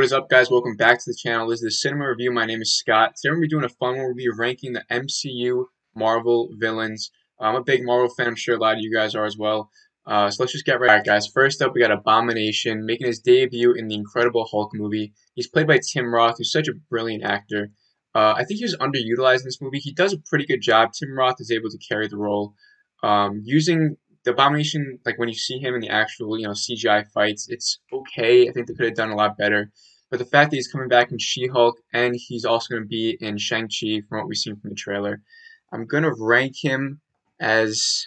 What is up, guys? Welcome back to the channel. This is the Cinema Review. My name is Scott. Today we're going to be doing a fun one. We'll be ranking the MCU Marvel villains. I'm a big Marvel fan. I'm sure a lot of you guys are as well. So let's just get right. All right, guys. First up, we got Abomination making his debut in the Incredible Hulk movie. He's played by Tim Roth, who's such a brilliant actor. I think he was underutilized in this movie. He does a pretty good job. Tim Roth is able to carry the role. Using the Abomination, like when you see him in the actual, CGI fights, it's okay. I think they could have done a lot better. But the fact that he's coming back in She-Hulk and he's also going to be in Shang-Chi from what we've seen from the trailer, I'm going to rank him as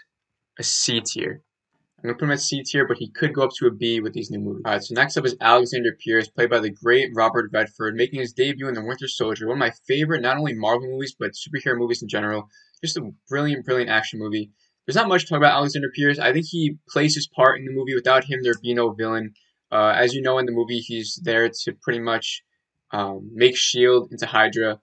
a C tier. I'm going to put him at C tier, but he could go up to a B with these new movies. Alright, so next up is Alexander Pierce, played by the great Robert Redford, making his debut in The Winter Soldier, one of my favorite, not only Marvel movies, but superhero movies in general. Just a brilliant, brilliant action movie. There's not much to talk about Alexander Pierce. I think he plays his part in the movie. Without him, there'd be no villain. As you know, in the movie, he's there to pretty much make S.H.I.E.L.D. into Hydra.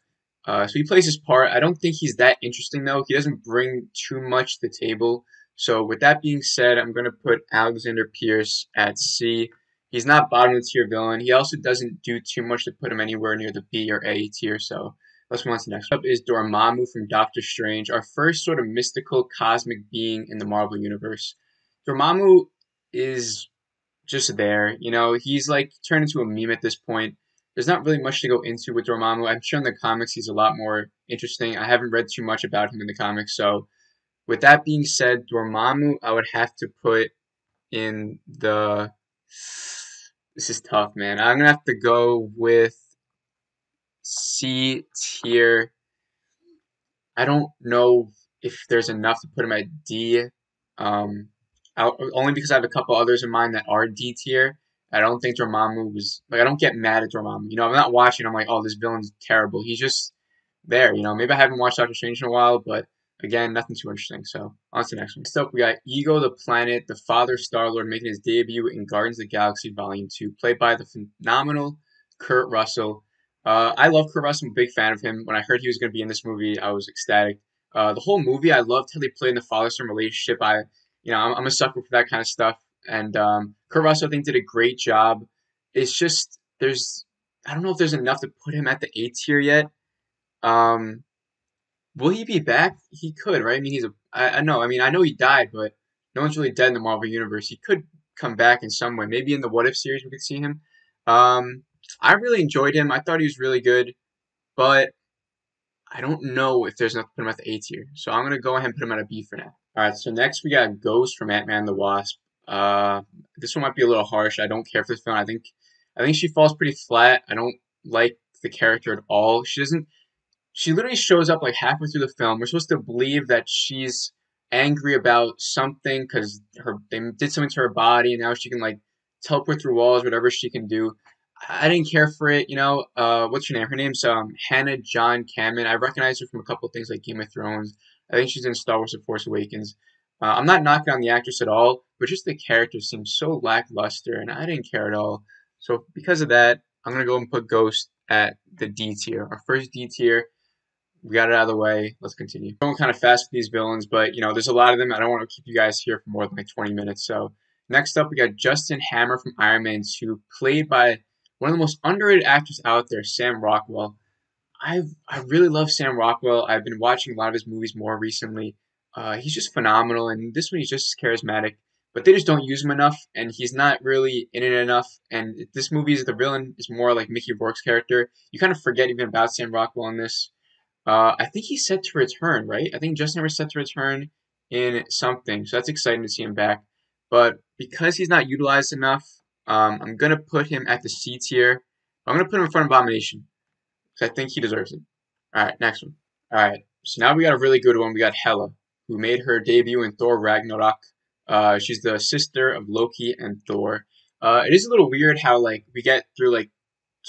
So he plays his part. I don't think he's that interesting, though. He doesn't bring too much to the table. So with that being said, I'm going to put Alexander Pierce at C. He's not bottom of the tier villain. He also doesn't do too much to put him anywhere near the B or A tier. So let's move on to the next one. Up is Dormammu from Doctor Strange, our first sort of mystical cosmic being in the Marvel Universe. Dormammu is just there. He's like turned into a meme at this point. There's not really much to go into with Dormammu. I'm sure in the comics he's a lot more interesting. I haven't read too much about him in the comics, so with that being said, Dormammu I would have to put in the... This is tough, man. I'm going to have to go with C tier. I don't know if there's enough to put him at D. Only because I have a couple others in mind that are D tier. I don't think Dormammu was... I don't get mad at Dormammu. I'm not watching. I'm like, oh, this villain's terrible. He's just there, Maybe I haven't watched Doctor Strange in a while, but again, nothing too interesting. So, on to the next one. Next up, we got Ego the Planet, the father Star-Lord, making his debut in Guardians of the Galaxy Volume 2, played by the phenomenal Kurt Russell. I love Kurt Russell. I'm a big fan of him. When I heard he was going to be in this movie, I was ecstatic. The whole movie, I loved how they played in the father-son relationship. I'm a sucker for that kind of stuff. And Kurt Russell, I think, did a great job. It's just, I don't know if there's enough to put him at the A tier yet. Will he be back? He could, right? I mean, I know he died, but no one's really dead in the Marvel Universe. He could come back in some way. Maybe in the What If series we could see him. I really enjoyed him. I thought he was really good, but I don't know if there's enough to put him at the A tier. So I'm going to go ahead and put him at a B for now. Alright, so next we got Ghost from Ant-Man and the Wasp. This one might be a little harsh. I don't care for this film. I think she falls pretty flat. I don't like the character at all. She literally shows up like halfway through the film. We're supposed to believe that she's angry about something because they did something to her body, and now she can like teleport through walls, whatever she can do. I didn't care for it, What's her name? Her name's Hannah John Kamen. I recognize her from a couple of things like Game of Thrones. I think she's in Star Wars: The Force Awakens. I'm not knocking on the actress at all, but just the character seems so lackluster, and I didn't care at all. So because of that, I'm gonna go and put Ghost at the D tier, our first D tier. We got it out of the way. Let's continue. Going kind of fast with these villains, but there's a lot of them. I don't want to keep you guys here for more than like 20 minutes. So next up, we got Justin Hammer from Iron Man 2, played by one of the most underrated actors out there, Sam Rockwell. I really love Sam Rockwell. I've been watching a lot of his movies more recently. He's just phenomenal, and this one he's just charismatic. But they just don't use him enough, and he's not really in it enough. And this movie the villain is more like Mickey Rourke's character. You kind of forget even about Sam Rockwell in this. I think he's set to return, right? I think Justin Hammer's set to return in something, so that's exciting to see him back. But because he's not utilized enough, I'm going to put him at the C tier. I'm going to put him in front of Abomination, because I think he deserves it. Alright, next one. Alright, so now we got a really good one. We got Hela, who made her debut in Thor Ragnarok. She's the sister of Loki and Thor. It is a little weird how, like, we get through, like,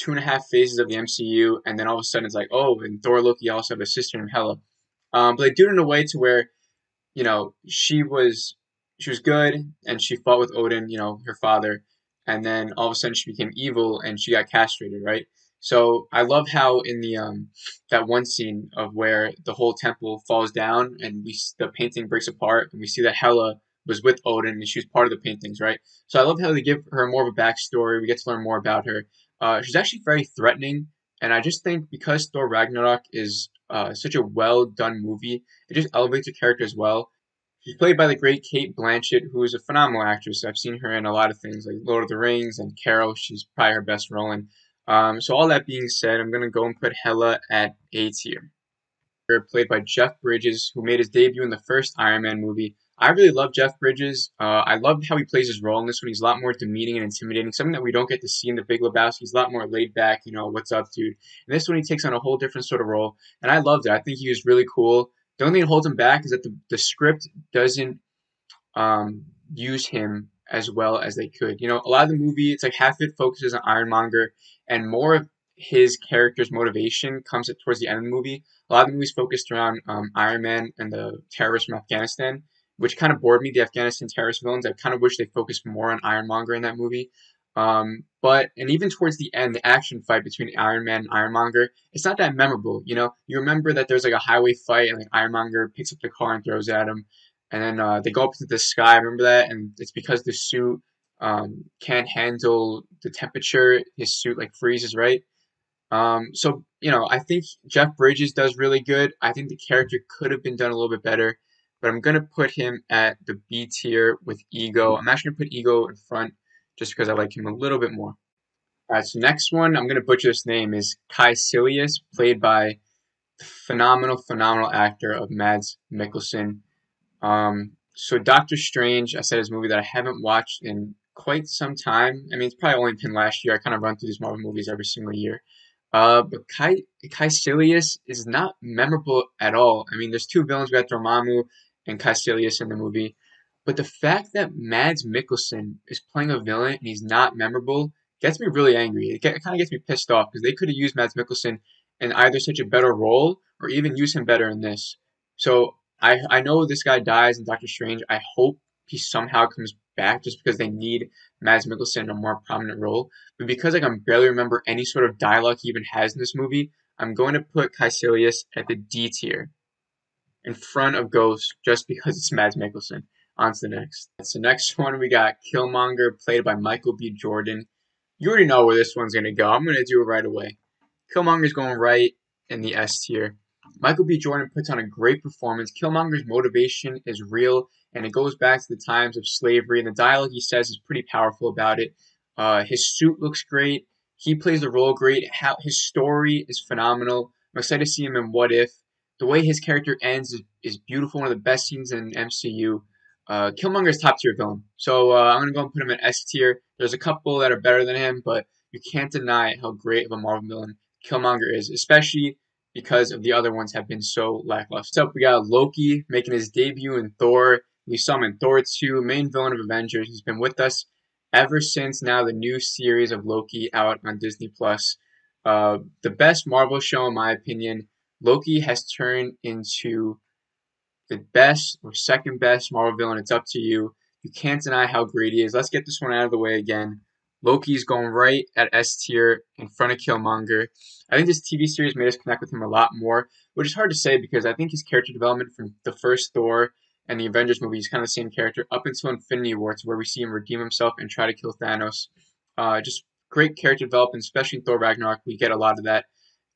2.5 phases of the MCU, and then all of a sudden it's like, oh, and Thor and Loki also have a sister named Hela. But they do it in a way to where, she was good, and she fought with Odin, her father, and then all of a sudden she became evil, and she got castrated, right? So I love how in the that one scene of where the whole temple falls down, and the painting breaks apart, and we see that Hela was with Odin, and she was part of the paintings, right? So I love how they give her more of a backstory. We get to learn more about her. She's actually very threatening, and I just think because Thor Ragnarok is such a well done movie, it just elevates her character as well. She's played by the great Kate Blanchett, who is a phenomenal actress. I've seen her in a lot of things like Lord of the Rings and Carol. She's probably her best role in. So all that being said, I'm gonna go and put Hela at A tier. Played by Jeff Bridges, who made his debut in the first Iron Man movie. I really love Jeff Bridges. I love how he plays his role in this one. He's a lot more demeaning and intimidating, something that we don't get to see in The Big Lebowski. He's a lot more laid back, what's up, dude. In this one, he takes on a whole different sort of role, and I loved it. I think he was really cool. The only thing that holds him back is that the script doesn't use him as well as they could. A lot of the movie, it's like half it focuses on Ironmonger, and more of his character's motivation comes at towards the end of the movie. A lot of the movie's focused around Iron Man and the terrorists from Afghanistan, which kind of bored me. The Afghanistan terrorist villains. I kind of wish they focused more on Ironmonger in that movie. And even towards the end, the action fight between Iron Man and Ironmonger, it's not that memorable. You remember that there's like a highway fight, and like Ironmonger picks up the car and throws at him, and then they go up into the sky. Remember that? And it's because the suit can't handle the temperature. His suit like freezes, right? I think Jeff Bridges does really good. I think the character could have been done a little bit better, but I'm gonna put him at the B tier with Ego. I'm actually gonna put Ego in front just because I like him a little bit more. All right, so next one, I'm gonna butcher this name, is Caecilius, played by the phenomenal actor of Mads Mikkelsen. So Doctor Strange, I said, is a movie that I haven't watched in quite some time. I mean, it's probably only been last year. I kind of run through these Marvel movies every single year. But Caecilius is not memorable at all. I mean, there's two villains. We got Dormammu and Caecilius in the movie. But the fact that Mads Mikkelsen is playing a villain and he's not memorable gets me really angry. It kind of gets me pissed off because they could have used Mads Mikkelsen in either such a better role or even use him better in this. So I know this guy dies in Doctor Strange. I hope he somehow comes back just because they need Mads Mikkelsen in a more prominent role. But because I can barely remember any sort of dialogue he even has in this movie, I'm going to put Caecilius at the D tier in front of Ghost just because it's Mads Mikkelsen. On to the next. So next one we got Killmonger, played by Michael B. Jordan. You already know where this one's going to go. I'm going to do it right away. Killmonger's going right in the S tier. Michael B. Jordan puts on a great performance. Killmonger's motivation is real, and it goes back to the times of slavery, and the dialogue he says is pretty powerful about it. His suit looks great. He plays the role great. His story is phenomenal. I'm excited to see him in What If. The way his character ends is beautiful. One of the best scenes in MCU. Killmonger is top tier villain. So I'm going to go and put him in S tier. There's a couple that are better than him, but you can't deny how great of a Marvel villain Killmonger is, especially because of the other ones have been so lackluster. Next up, we got Loki making his debut in Thor. We saw him in Thor 2, main villain of Avengers. He's been with us ever since now the new series of Loki out on Disney+. The best Marvel show, in my opinion. Loki has turned into the best or second best Marvel villain. It's up to you. You can't deny how great he is. Let's get this one out of the way again. Loki's going right at S tier in front of Killmonger. I think this TV series made us connect with him a lot more, which is hard to say because I think his character development from the first Thor and the Avengers movie is kind of the same character up until Infinity War, where we see him redeem himself and try to kill Thanos. Just great character development, especially in Thor Ragnarok. We get a lot of that.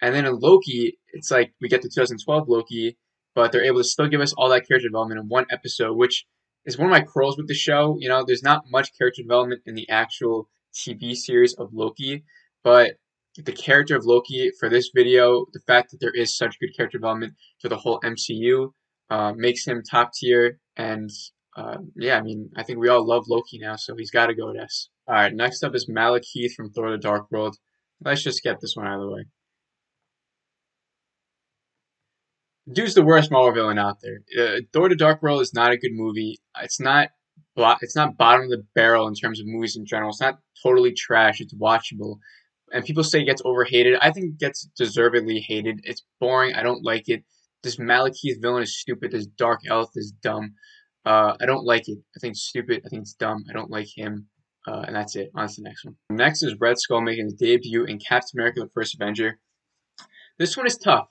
And then in Loki, it's like we get the 2012 Loki, but they're able to still give us all that character development in one episode, which is one of my quarrels with the show. There's not much character development in the actual TV series of Loki, but the character of Loki for this video, the fact that there is such good character development for the whole MCU, makes him top tier. And I think we all love Loki now, so he's got to go with S. All right, next up is Malekith from Thor: The Dark World. Let's just get this one out of the way. Dude's the worst Marvel villain out there. Thor: The Dark World is not a good movie. It's not bottom of the barrel in terms of movies in general. It's not totally trash. It's watchable. And people say it gets overhated. I think it gets deservedly hated. It's boring. I don't like it. This Malekith villain is stupid. This Dark Elf is dumb. I don't like it. I think it's stupid. I think it's dumb. I don't like him. And that's it. On to the next one. Next is Red Skull making his debut in Captain America: The First Avenger. This one is tough.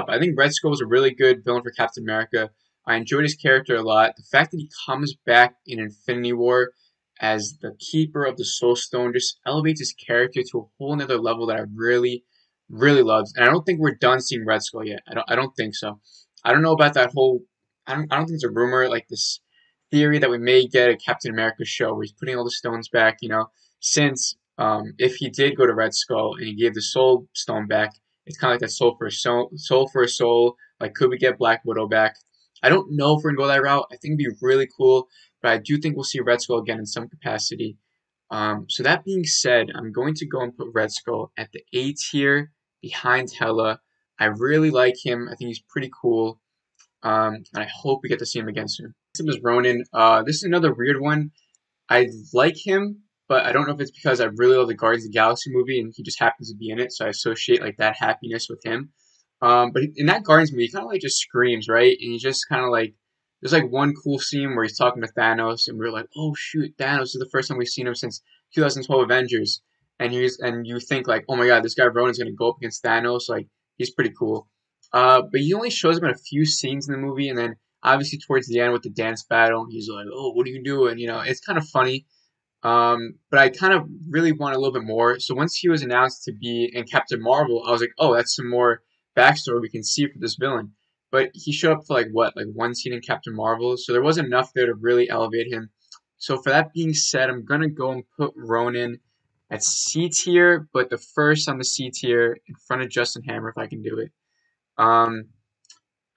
I think Red Skull was a really good villain for Captain America. I enjoyed his character a lot. The fact that he comes back in Infinity War as the keeper of the Soul Stone just elevates his character to a whole nother level that I really, really loved. And I don't think we're done seeing Red Skull yet. I don't think so. I don't know about that whole. I don't think it's a rumor like this theory that we may get a Captain America show where he's putting all the stones back. Since if he did go to Red Skull and he gave the Soul Stone back, it's kind of like that soul for a soul, soul for a soul. Like, could we get Black Widow back? I don't know if we're gonna go that route. I think it'd be really cool, but I do think we'll see Red Skull again in some capacity. So that being said, I'm going to go and put Red Skull at the A tier behind Hela. I really like him. I think he's pretty cool. And I hope we get to see him again soon. Next up is Ronan. This is another weird one. I like him, but I don't know if it's because I really love the Guardians of the Galaxy movie and he just happens to be in it, so I associate like that happiness with him. But in that Guardians movie, he kind of like just screams, right? And he's just kind of like, there's like one cool scene where he's talking to Thanos, and we're like, oh shoot, Thanos is the first time we've seen him since 2012 Avengers, and you think like, oh my god, this guy Ronan's gonna go up against Thanos, like he's pretty cool. But he only shows up in a few scenes in the movie, and then obviously towards the end with the dance battle, he's like, oh, what are you doing? It's kind of funny. But I kind of really want a little bit more. So once he was announced to be in Captain Marvel, I was like, oh, that's some more backstory we can see for this villain. But he showed up for like what, like one scene in Captain Marvel, so there wasn't enough there to really elevate him. So for that being said, I'm gonna go and put Ronan at C tier, but the first on the C tier in front of Justin Hammer if I can do it. Um,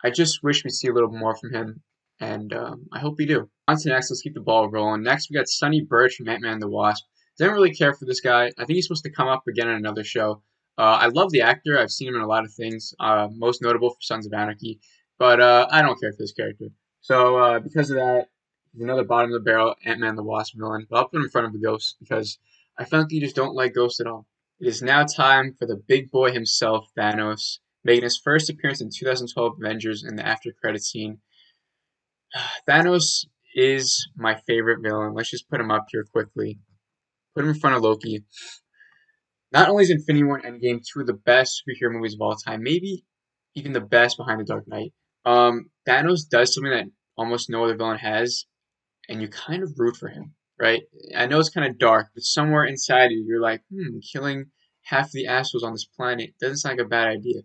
I just wish we see a little more from him, and I hope we do. On to next, let's keep the ball rolling. Next, we got Sonny Birch from Ant-Man and the Wasp. Didn't really care for this guy. I think he's supposed to come up again in another show. I love the actor. I've seen him in a lot of things, most notable for Sons of Anarchy, but I don't care for this character. So because of that, he's another bottom of the barrel Ant-Man and the Wasp villain, but I'll put him in front of the Ghost because I frankly just don't like Ghost at all. It is now time for the big boy himself, Thanos, making his first appearance in 2012 Avengers in the after credit scene. Thanos is my favorite villain. Let's just put him up here quickly. Put him in front of Loki. Not only is Infinity War and Endgame two of the best superhero movies of all time, maybe even the best behind The Dark Knight. Thanos does something that almost no other villain has, and you kind of root for him, right? I know it's kind of dark, but somewhere inside you, you're like, killing half the assholes on this planet doesn't sound like a bad idea.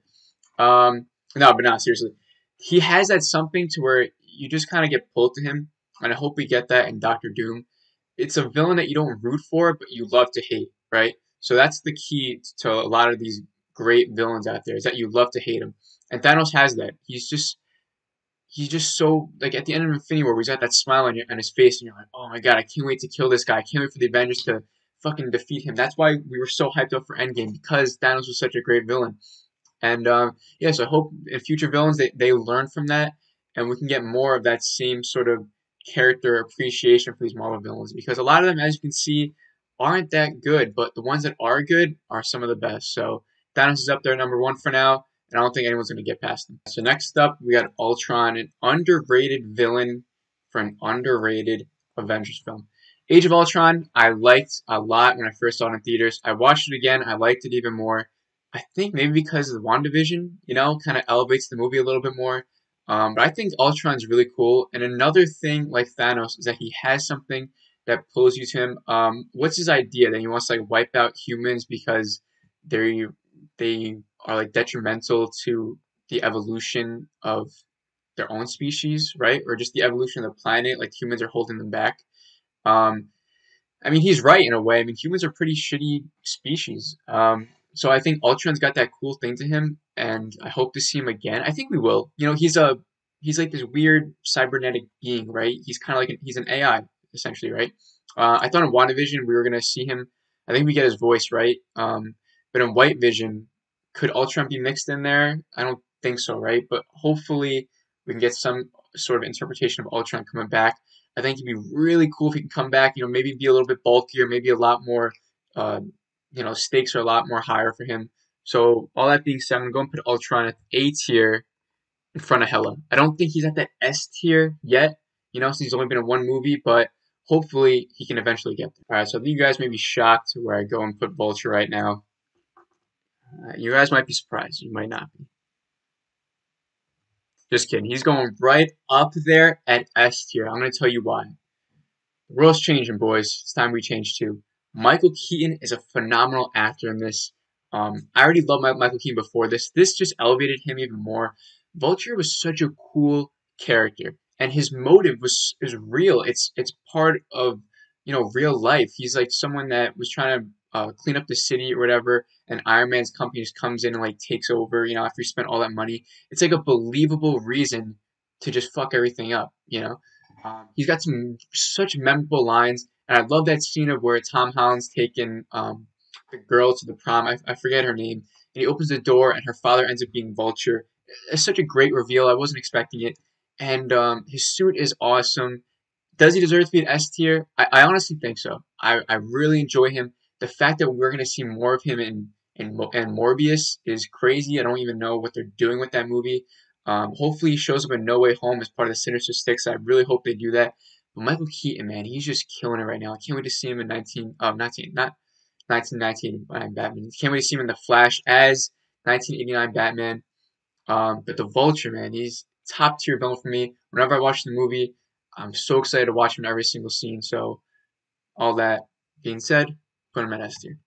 No, but not seriously. He has that something to where you just kind of get pulled to him, and I hope we get that in Doctor Doom. It's a villain that you don't root for, but you love to hate, right? So that's the key to a lot of these great villains out there, is that you love to hate him. And Thanos has that. He's just so, like, at the end of Infinity War, he's got that smile on his face, and you're like, oh my god, I can't wait to kill this guy. I can't wait for the Avengers to fucking defeat him. That's why we were so hyped up for Endgame, because Thanos was such a great villain. And yeah, so I hope in future villains they learn from that, and we can get more of that same sort of character appreciation for these Marvel villains. Because a lot of them, as you can see, aren't that good, but the ones that are good are some of the best. So Thanos is up there number one for now, and I don't think anyone's going to get past him. So next up, we got Ultron, an underrated villain for an underrated Avengers film. Age of Ultron, I liked a lot when I first saw it in theaters. I watched it again, I liked it even more. I think maybe because of the WandaVision, kind of elevates the movie a little bit more. But I think Ultron's really cool. And another thing, like Thanos, is that he has something that pulls you to him. What's his idea? That he wants to like wipe out humans because they are like detrimental to the evolution of their own species, right? Or just the evolution of the planet. Like humans are holding them back. Um, I mean, he's right in a way. I mean, humans are pretty shitty species. So I think Ultron's got that cool thing to him, and I hope to see him again. I think we will. He's like this weird cybernetic being, right? He's kind of like he's an AI essentially, right? I thought in WandaVision we were gonna see him. I think we get his voice right. But in White Vision, could Ultron be mixed in there? I don't think so, right? But hopefully we can get some sort of interpretation of Ultron coming back. I think it'd be really cool if he can come back. Maybe be a little bit bulkier, maybe a lot more. Stakes are a lot more higher for him. So all that being said, I'm going to put Ultron at A tier in front of Hela. I don't think he's at that S tier yet. Since he's only been in one movie, but hopefully he can eventually get there. All right, so I think you guys may be shocked where I go and put Vulture right now. You guys might be surprised. You might not be. Just kidding. He's going right up there at S tier. I'm going to tell you why. The world's changing, boys. It's time we change too. Michael Keaton is a phenomenal actor in this. I already loved Michael Keaton before this. This just elevated him even more. Vulture was such a cool character, and his motive is real. It's part of real life. He's like someone that was trying to clean up the city or whatever, and Iron Man's company just comes in and like takes over. After he spent all that money, it's like a believable reason to just fuck everything up. He's got some such memorable lines, and I love that scene of where Tom Holland's taking the girl to the prom. I forget her name, and he opens the door, and her father ends up being Vulture. It's such a great reveal. I wasn't expecting it, and his suit is awesome. Does he deserve to be an S tier? I honestly think so. I really enjoy him. The fact that we're going to see more of him in Morbius is crazy. I don't even know what they're doing with that movie. Hopefully, he shows up in No Way Home as part of the Sinister Six. I really hope they do that. But Michael Keaton, man, he's just killing it right now. I can't wait to see him in 1989 Batman. I can't wait to see him in The Flash as 1989 Batman. But the Vulture, man, he's top tier villain for me. Whenever I watch the movie, I'm so excited to watch him in every single scene. So, all that being said, put him at S tier.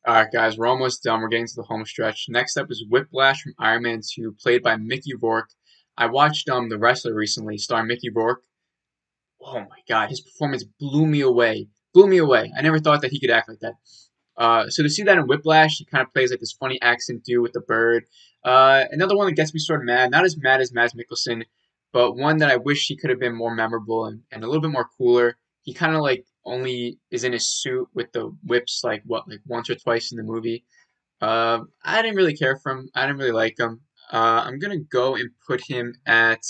Alright, guys, we're almost done. We're getting to the home stretch. Next up is Whiplash from Iron Man 2, played by Mickey Rourke. I watched The Wrestler recently, starring Mickey Rourke. Oh my god, his performance blew me away. Blew me away. I never thought that he could act like that. So to see that in Whiplash, he kind of plays like this funny accent dude with the bird. Another one that gets me sort of mad. Not as mad as Mads Mikkelsen, but one that I wish he could have been more memorable and a little bit more cooler. He kind of like only is in his suit with the whips like once or twice in the movie. I didn't really care for him. I didn't really like him. I'm gonna go and I'll put him at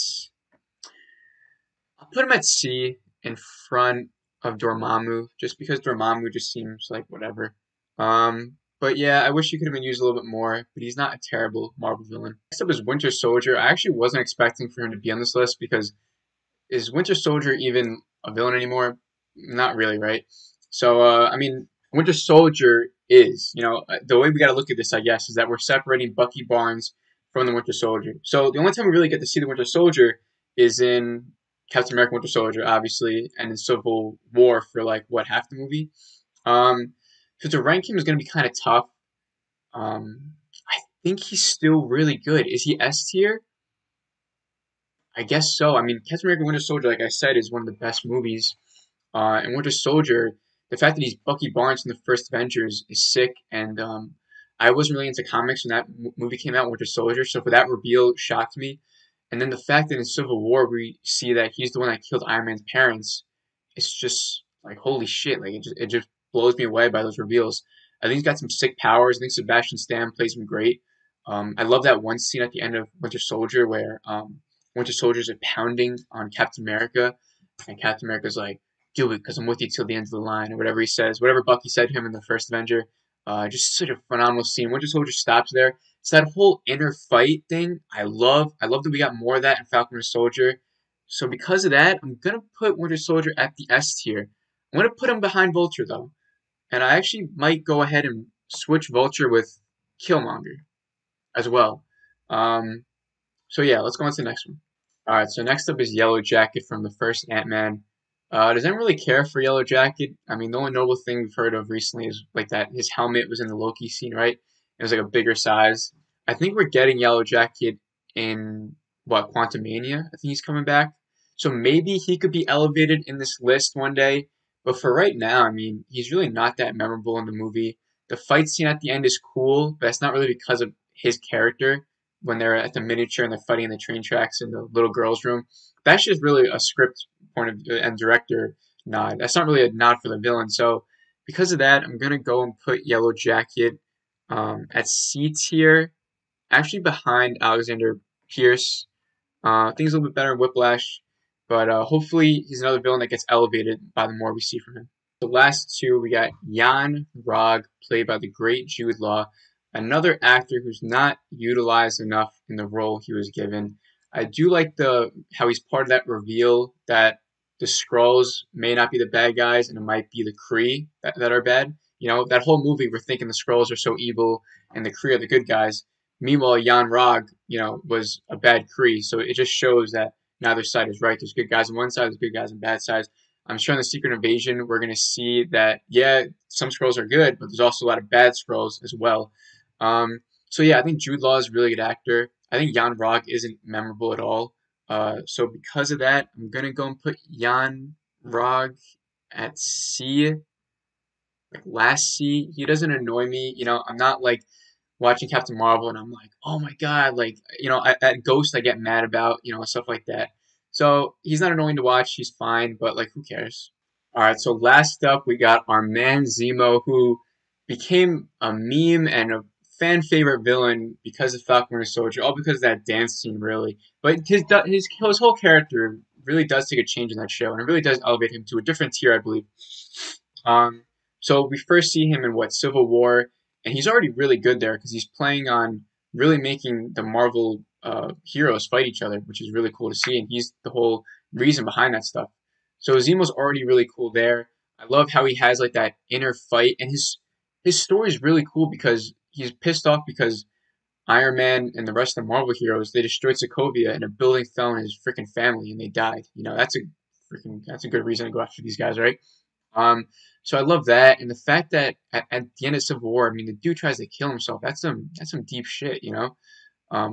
C in front of Dormammu, just because Dormammu just seems like whatever. But yeah, I wish he could have been used a little bit more, but he's not a terrible Marvel villain. Next up is Winter Soldier. I actually wasn't expecting for him to be on this list because is Winter Soldier even a villain anymore? Not really, right? So, I mean, Winter Soldier is, the way we got to look at this, I guess, is that we're separating Bucky Barnes from the Winter Soldier. So the only time we really get to see the Winter Soldier is in Captain America Winter Soldier, obviously, and in Civil War for like what, half the movie. So to rank him is going to be kind of tough. I think he's still really good. Is he S tier? I guess so. I mean, Captain America Winter Soldier, like I said, is one of the best movies. And Winter Soldier, the fact that he's Bucky Barnes in the first Avengers is sick. And I wasn't really into comics when that movie came out, Winter Soldier. So for that reveal, shocked me. And then the fact that in Civil War we see that he's the one that killed Iron Man's parents, it's just like holy shit! Like it just blows me away by those reveals. I think he's got some sick powers. I think Sebastian Stan plays him great. I love that one scene at the end of Winter Soldier where Winter Soldiers are pounding on Captain America, and Captain America's like, "Do it, because I'm with you till the end of the line," or whatever he says, whatever Bucky said to him in the first Avenger. Just such a phenomenal scene. Winter Soldier stops there. It's that whole inner fight thing. I love. I love that we got more of that in Falcon and Soldier. So because of that, I'm gonna put Winter Soldier at the S tier. I'm gonna put him behind Vulture though, and I actually might go ahead and switch Vulture with Killmonger as well. Um, so yeah, let's go on to the next one. All right, so next up is Yellow Jacket from the first Ant-Man. Does anyone really care for Yellow Jacket? I mean, the only notable thing we've heard of recently is like that his helmet was in the Loki scene, right? It was like a bigger size. I think we're getting Yellow Jacket in what, Quantumania? I think he's coming back. So maybe he could be elevated in this list one day. But for right now, I mean, he's really not that memorable in the movie. The fight scene at the end is cool, but that's not really because of his character when they're at the miniature and they're fighting in the train tracks in the little girl's room. That's just really a script point of and director nod. That's not really a nod for the villain. So because of that, I'm gonna go and put Yellow Jacket at C tier, actually behind Alexander Pierce. I think he's a little bit better in Whiplash, but hopefully he's another villain that gets elevated by the more we see from him. The last two, we got Jan Rog, played by the great Jude Law, another actor who's not utilized enough in the role he was given. I do like the how he's part of that reveal that the Skrulls may not be the bad guys and it might be the Kree that are bad. That whole movie we're thinking the Skrulls are so evil and the Kree are the good guys. Meanwhile, Jan Rog, was a bad Kree. So it just shows that neither side is right. There's good guys on one side, there's good guys on bad sides. I'm sure in the Secret Invasion we're gonna see that yeah, some Skrulls are good, but there's also a lot of bad Skrulls as well. Um, so yeah, I think Jude Law is a really good actor. I think Jan Rog isn't memorable at all. So because of that, I'm gonna go and put Jan Rog at C, like last C. He doesn't annoy me. I'm not like watching Captain Marvel and I'm like, oh my god, like at Ghost I get mad about, stuff like that. So he's not annoying to watch. He's fine, but like, who cares? All right, so last up we got our man Zemo, who became a meme and a fan favorite villain because of Falcon Winter Soldier, all because of that dance scene, really. But his whole character really does take a change in that show, and it really does elevate him to a different tier, I believe. Um, so we first see him in what Civil War, and he's already really good there because he's playing on really making the Marvel heroes fight each other, which is really cool to see, and he's the whole reason behind that stuff. So Zemo's already really cool there. I love how he has like that inner fight, and his story is really cool because he's pissed off because Iron Man and the rest of the Marvel heroes they destroyed Sokovia and a building fell on his freaking family and they died. That's a good reason to go after these guys, right? Um, so I love that, and the fact that at the end of Civil War, I mean, the dude tries to kill himself. That's some deep shit.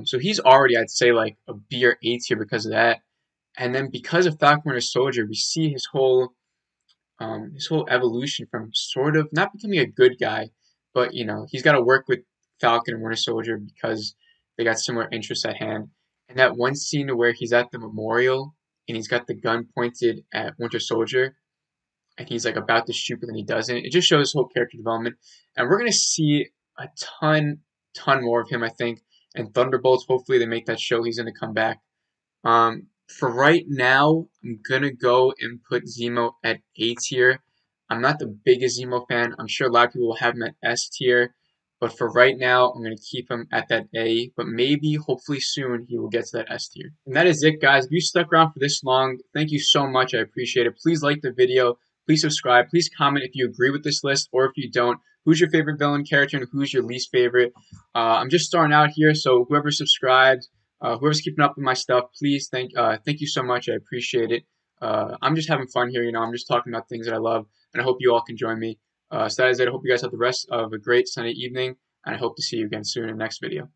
So he's already, I'd say, like a B or A tier because of that. And then because of Falcon Winter Soldier, we see his whole evolution from sort of not becoming a good guy, but he's got to work with Falcon and Winter Soldier because they got similar interests at hand. And that one scene where he's at the memorial and he's got the gun pointed at Winter Soldier and he's like about to shoot, but then he doesn't. It just shows whole character development, and we're gonna see a ton more of him, I think. And Thunderbolts, hopefully they make that show. He's gonna come back. For right now, I'm gonna go and put Zemo at A tier. I'm not the biggest Zemo fan. I'm sure a lot of people will have him at S tier, but for right now, I'm gonna keep him at that A. But maybe, hopefully soon, he will get to that S tier. And that is it, guys. If you stuck around for this long, thank you so much. I appreciate it. Please like the video. Please subscribe. Please comment if you agree with this list or if you don't. Who's your favorite villain character and who's your least favorite? I'm just starting out here, so whoever subscribed, whoever's keeping up with my stuff, please thank you so much. I appreciate it. I'm just having fun here. I'm just talking about things that I love, and I hope you all can join me. So that is it. I hope you guys have the rest of a great Sunday evening, and I hope to see you again soon in the next video.